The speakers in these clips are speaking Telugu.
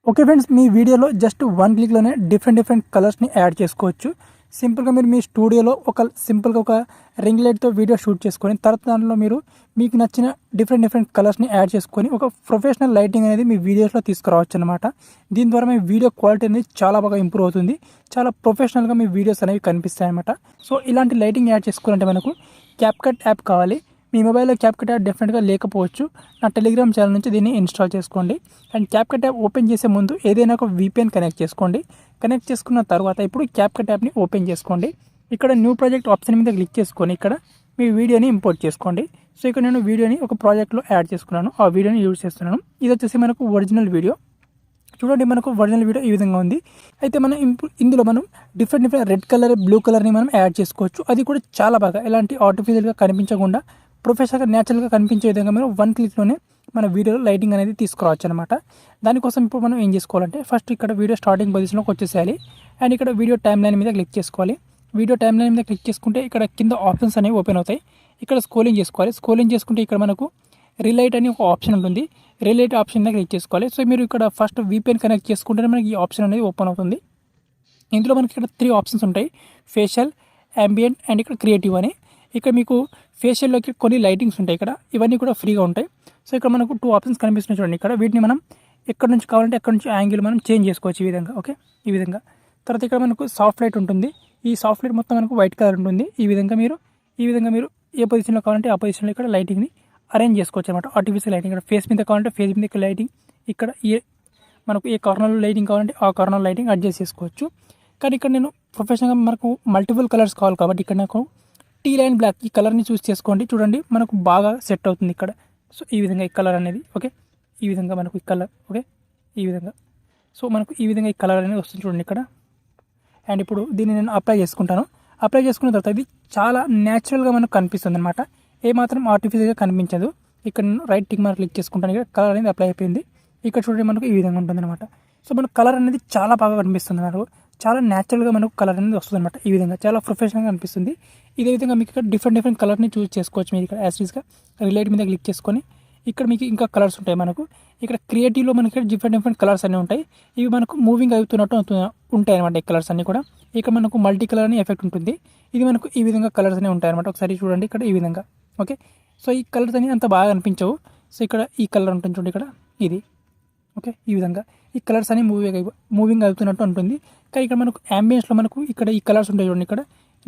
ఓకే ఫ్రెండ్స్, మీ వీడియోలో జస్ట్ వన్ క్లిక్లోనే డిఫరెంట్ కలర్స్ని యాడ్ చేసుకోవచ్చు. సింపుల్గా మీరు మీ స్టూడియోలో సింపుల్గా ఒక రింగ్ లైట్తో వీడియో షూట్ చేసుకొని తర్వాత దాంట్లో మీకు నచ్చిన డిఫరెంట్ కలర్స్ని యాడ్ చేసుకొని ఒక ప్రొఫెషనల్ లైటింగ్ అనేది మీ వీడియోస్లో తీసుకురావచ్చు అనమాట. దీని ద్వారా మీ వీడియో క్వాలిటీ అనేది చాలా బాగా ఇంప్రూవ్ అవుతుంది. చాలా ప్రొఫెషనల్గా మీ వీడియోస్ అనేవి కనిపిస్తాయి అనమాట. సో ఇలాంటి లైటింగ్ యాడ్ చేసుకోవాలంటే మనకు క్యాప్కట్ యాప్ కావాలి. మీ మొబైల్లో క్యాప్కట్ యాప్ డెఫినెట్గా లేకపోవచ్చు. నా టెలిగ్రామ్ ఛానల్ నుంచి దీన్ని ఇన్స్టాల్ చేసుకోండి. అండ్ క్యాప్కట్ యాప్ ఓపెన్ చేసే ముందు ఏదైనా ఒక VPN కనెక్ట్ చేసుకోండి. కనెక్ట్ చేసుకున్న తర్వాత ఇప్పుడు క్యాప్కట్ యాప్ని ఓపెన్ చేసుకోండి. ఇక్కడ న్యూ ప్రాజెక్ట్ ఆప్షన్ మీద క్లిక్ చేసుకొని ఇక్కడ మీ వీడియోని ఇంపోర్ట్ చేసుకోండి. సో ఇక్కడ నేను వీడియోని ఒక ప్రాజెక్ట్లో యాడ్ చేసుకున్నాను. ఆ వీడియోని యూజ్ చేస్తున్నాను. ఇది వచ్చేసి మనకు ఒరిజినల్ వీడియో. చూడండి, మనకు ఒరిజినల్ వీడియో ఈ విధంగా ఉంది. అయితే మనం ఇందులో మనం డిఫరెంట్ రెడ్ కలర్, బ్లూ కలర్ని మనం యాడ్ చేసుకోవచ్చు. అది కూడా చాలా బాగా ఎలాంటి ఆర్టిఫిషియల్గా కనిపించకుండా ప్రొఫెషనల్గా న్యాచురల్గా కనిపించే విధంగా మనం వన్ క్లిక్లోనే మన వీడియోలో లైటింగ్ అనేది తీసుకురావచ్చు అనమాట. దానికోసం ఇప్పుడు మనం ఏం చేసుకోవాలంటే ఫస్ట్ ఇక్కడ వీడియో స్టార్టింగ్ పొజిషన్లోకి వచ్చేసేయాలి. అండ్ ఇక్కడ వీడియో టైమ్ లైన్ మీద క్లిక్ చేసుకోవాలి. వీడియో టైమ్ లైన్ మీద క్లిక్ చేసుకుంటే ఇక్కడ కింద ఆప్షన్స్ అనేవి ఓపెన్ అవుతాయి. ఇక్కడ స్క్రోలింగ్ చేసుకోవాలి. స్క్రోలింగ్ చేసుకుంటే ఇక్కడ మనకు రిలైట్ అని ఒక ఆప్షన్ ఉంటుంది. రిలైట్ ఆప్షన్ మీద క్లిక్ చేసుకోవాలి. సో మీరు ఇక్కడ ఫస్ట్ VPN కనెక్ట్ చేసుకుంటే మనకి ఈ ఆప్షన్ అనేది ఓపెన్ అవుతుంది. ఇందులో మనకి ఇక్కడ 3 ఆప్షన్స్ ఉంటాయి: ఫేషియల్, ambient అండ్ ఇక్కడ క్రియేటివ్ అని. ఇక్కడ మీకు ఫేషియల్లోకి కొన్ని లైటింగ్స్ ఉంటాయి. ఇక్కడ ఇవన్నీ కూడా ఫ్రీగా ఉంటాయి. సో ఇక్కడ మనకు 2 ఆప్షన్స్ కనిపిస్తున్నాయి చూడండి. ఇక్కడ వీటిని మనం ఎక్కడి నుంచి కావాలంటే ఎక్కడి నుంచి యాంగిల్ మనం చేంజ్ చేసుకోవచ్చు ఈ విధంగా. ఓకే, ఈ విధంగా. తర్వాత ఇక్కడ మనకు సాఫ్ట్ లైట్ ఉంటుంది. ఈ సాఫ్ట్ లైట్ మొత్తం మనకు వైట్ కలర్ ఉంటుంది. ఈ విధంగా మీరు ఏ పొజిషన్లో కావాలంటే ఆ పొజిషన్లో ఇక్కడ లైటింగ్ని అరేంజ్ చేసుకోవచ్చు అనమాట. ఆర్టిఫిషియల్ లైటింగ్ ఇక్కడ ఫేస్ మీద కావాలంటే ఫేస్ మీద లైటింగ్, ఇక్కడ మనకు ఏ కార్నర్లో లైటింగ్ కావాలంటే ఆ కార్నర్ లైటింగ్ అడ్జస్ట్ చేసుకోవచ్చు. కానీ ఇక్కడ నేను ప్రొఫెషనల్గా మనకు మల్టిపుల్ కలర్స్ కావాలి కాబట్టి ఇక్కడ నాకు టీ లైన్ బ్లాక్ ఈ కలర్ని చూస్ చేసుకోండి. చూడండి, మనకు బాగా సెట్ అవుతుంది ఇక్కడ. సో ఈ విధంగా ఈ కలర్ అనేది ఓకే, ఈ విధంగా మనకు ఈ కలర్ ఓకే, ఈ విధంగా. సో మనకు ఈ విధంగా ఈ కలర్ అనేది వస్తుంది చూడండి ఇక్కడ. అండ్ ఇప్పుడు దీన్ని నేను అప్లై చేసుకుంటాను. అప్లై చేసుకున్న తర్వాత ఇది చాలా న్యాచురల్గా మనకు కనిపిస్తుంది అనమాట. ఏమాత్రం ఆర్టిఫిషియల్గా కనిపించదు. ఇక్కడ నేను రైట్ టిక్ మార్క్ క్లిక్ చేసుకుంటాను. ఇక్కడ కలర్ అనేది అప్లై అయిపోయింది. ఇక్కడ చూడండి, మనకు ఈ విధంగా ఉంటుంది అనమాట. సో మనకు కలర్ అనేది చాలా బాగా కనిపిస్తుంది. మనకు చాలా న్యాచురల్గా మనకు కలర్ అనేది వస్తుంది అనమాట. ఈ విధంగా చాలా ప్రొఫెషనల్గా అనిపిస్తుంది. ఇదే విధంగా మీకు ఇక్కడ డిఫరెంట్ కలర్ని చూస్ చేసుకోవచ్చు. మీరు ఇక్కడ యాస్టీస్గా రిలేట్ మీద క్లిక్ చేసుకొని ఇక్కడ మీకు ఇంకా కలర్స్ ఉంటాయి. మనకు ఇక్కడ క్రియేటివ్లో మనకి డిఫరెంట్ కలర్స్ అన్నీ ఉంటాయి. ఇవి మనకు మూవింగ్ అవుతున్నట్టు ఉంటాయి అనమాట. ఈ కలర్స్ అన్నీ కూడా ఇక్కడ మనకు మల్టీ కలర్ అని ఎఫెక్ట్ ఉంటుంది. ఇది మనకు ఈ విధంగా కలర్స్ అనేవి ఉంటాయి అనమాట. ఒకసారి చూడండి ఇక్కడ ఈ విధంగా ఓకే. సో ఈ కలర్స్ అనేవి అంత బాగా అనిపించవు. సో ఇక్కడ ఈ కలర్ ఉంటుంది చూడండి ఇక్కడ ఇది ఓకే. ఈ విధంగా ఈ కలర్స్ అనేవి మూవింగ్ అవుతున్నట్టు ఉంటుంది. కానీ ఇక్కడ మనకు యాంబియన్స్లో మనకు ఇక్కడ ఈ కలర్స్ ఉంటాయి చూడండి. ఇక్కడ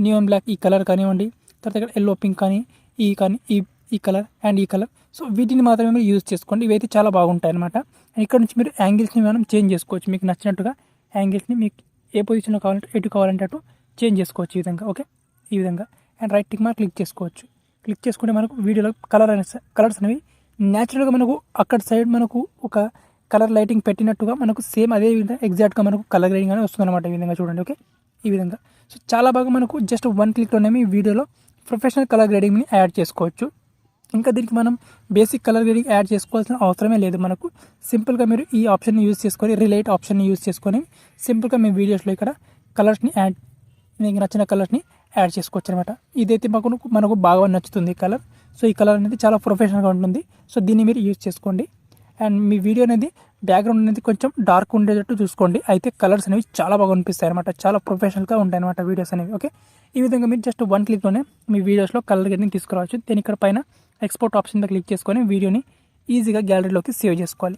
నియాన్ బ్లాక్ ఈ కలర్ కానివ్వండి, తర్వాత ఇక్కడ ఎల్లో పింక్ కానీ ఈ కలర్ అండ్ ఈ కలర్. సో వీటిని మాత్రమే మీరు యూజ్ చేసుకోండి. ఇవైతే చాలా బాగుంటాయి అనమాట. అండ్ ఇక్కడ నుంచి మీరు యాంగిల్స్ని మనం చేంజ్ చేసుకోవచ్చు. మీకు నచ్చినట్టుగా యాంగిల్స్ని మీకు ఏ పొజిషన్లో కావాలంటే ఎటు కావాలంటే అటు చేంజ్ చేసుకోవచ్చు ఈ విధంగా ఓకే, ఈ విధంగా. And right tick mark click చేసుకోవచ్చు. క్లిక్ చేసుకుంటే మనకు వీడియోలో కలర్స్ అనేవి న్యాచురల్గా మనకు అక్కడ సైడ్ మనకు ఒక కలర్ లైటింగ్ పెట్టినట్టుగా మనకు సేమ్ అదే విధంగా ఎగ్జాక్ట్గా మనకు కలర్ గ్రేడింగ్ అనేది వస్తుంది అనమాట. ఈ విధంగా చూడండి ఓకే, ఈ విధంగా. సో చాలా బాగా మనకు జస్ట్ వన్ క్లిక్లోనే మీ వీడియోలో ప్రొఫెషనల్ కలర్ గ్రేడింగ్ని యాడ్ చేసుకోవచ్చు. ఇంకా దీనికి మనం బేసిక్ కలర్ గ్రేడింగ్ యాడ్ చేసుకోవాల్సిన అవసరమే లేదు. మనకు సింపుల్గా మీరు ఈ ఆప్షన్ని యూజ్ చేసుకొని రిలైట్ ఆప్షన్ని యూజ్ చేసుకొని సింపుల్గా మీ వీడియోస్లో ఇక్కడ కలర్స్ని మీకు నచ్చిన కలర్స్ని యాడ్ చేసుకోవచ్చు అనమాట. ఇదైతే మనకు బాగా నచ్చుతుంది ఈ కలర్. సో ఈ కలర్ అనేది చాలా ప్రొఫెషనల్గా ఉంటుంది. సో దీన్ని మీరు యూజ్ చేసుకోండి. అండ్ మీ వీడియో అనేది బ్యాక్గ్రౌండ్ అనేది కొంచెం డార్క్ ఉండేటట్టు చూసుకోండి. అయితే కలర్స్ అనేవి చాలా బాగా అనిపిస్తాయి అనమాట. చాలా ప్రొఫెషనల్గా ఉంటాయి అనమాట వీడియోస్ అనేవి ఓకే. ఈ విధంగా మీరు జస్ట్ వన్ క్లిక్లోనే మీ వీడియోస్లో కలర్ గ్రేడింగ్ తీసుకురావచ్చు. దీని ఇక్కడ పైన ఎక్స్పోర్ట్ ఆప్షన్ మీద క్లిక్ చేసుకొని వీడియోని ఈజీగా గ్యాలరీలోకి సేవ్ చేసుకోవాలి.